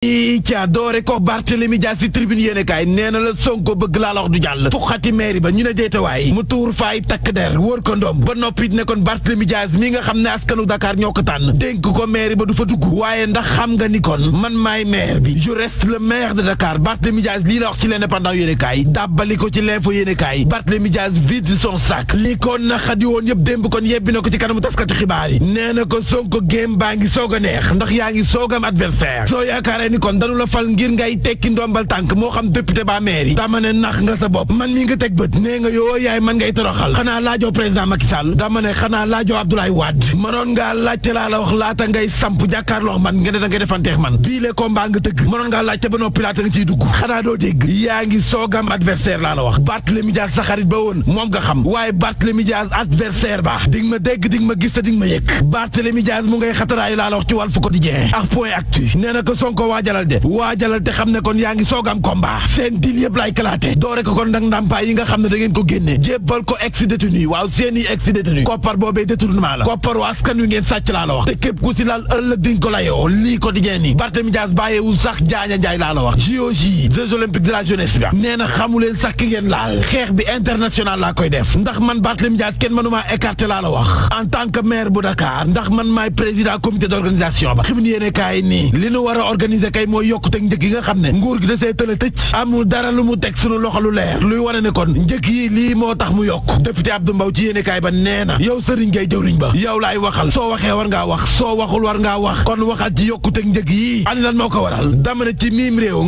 ca doore ko Barthélémy Dias ci tribune yéene kaay nee na la Sonko bëgg laa la wax du jàll fuxati mairie ba ñu ne déetawaay mu tuur faay takk der wër ko ndom ba noppit ne kon Barthélémy Dias mi nga xam ne askanu Dakar ñoo ko tànn dénk ko mairie ba du fa dugg waaye ndax xam nga ni kon man maay maire bi je reste le maire de Dakar Barthélémy Dias lii la wax ci l'Indépendant yéene kaay dàbbali ko ci l'info yéene kaay Barthélémy Dias vide son sac li ko naqadi woon yëpp démb kon yebbi na ko ci kanamu taskatu xibaar yi nee na ko Sonko game baa ngi soog a neex ndax yaa ngi soog am adversaire soo yaakaaree ni kon dañu la fal ngir ngay tekki ndombal tànk moo xam député ba maire yi dama ne nax nga sa bopp man mi nga teg bët nee nga yoo yaay man ngay toroxal xanaa laajoo président Macky Sall dama ne xanaa laajoo Abdoulaye Wade mënoon ngaa laajte laa la wax laata ngay samp jàkkaarloo man nga ne da ngay defanteex man bii le combat nga tëgg mënoon ngaa laajte ba noppi laata nga ciy dugg xanaa doo dégg yaa ngi soogam adversaire laa la wax Barthélémy Dias sa xarit ba woon moom nga xam waaye Barthélémy Dias adversaire ba di nga ma dégg di nga ma gis te di nga ma yëg Barthélémy Dias mu ngay xataraayu laa la wax ci Walf Quotidien ak Point Actu nee na ko Sonko waajalal de waajalal te xam ne kon yaa ngi soogam combat seen dil yëpp lay kalaate doore ko kon nag ndàmpaay yi nga xam ne da ngeen ko génne jébbal ko ex détenu waaw seeni ex détenu koppar boobee détournement la koppar waa askan wi ngeen sàcc laa la wax te képp ku si laal ëllëg diñ ko layoo lii Quotidien ni Barthélémy Dias bàyyeewul sax jaaña njaay laa la wax JOJ Jeux olympiques de la jeunesse bi nee na xamuleen sax ki ngeen laal xeex bi international laa koy def ndax man Barthélémy Dias kenn mënumaa écarté laa la wax en tant que maire bu Dakar ndax man maay président comité d'organisation ba xibin yéene kaay nii li nu war a organiser kay mooy yokku teg njëg yi nga xam ne nguur gi da see tëla tëj amul dara lu mu teg sunu loxo lu leer luy wane ne kon njëg yi lii moo tax mu yokk député Abdou Mbow ci yéene kaay ba nee na yow Serigne Gueye jëwriñ ba yow laay waxal soo waxee war ngaa wax soo waxul war ngaa wax kon waxal ci yokku teg njëg yi ani lan moo ko waral dama ne ci miim réew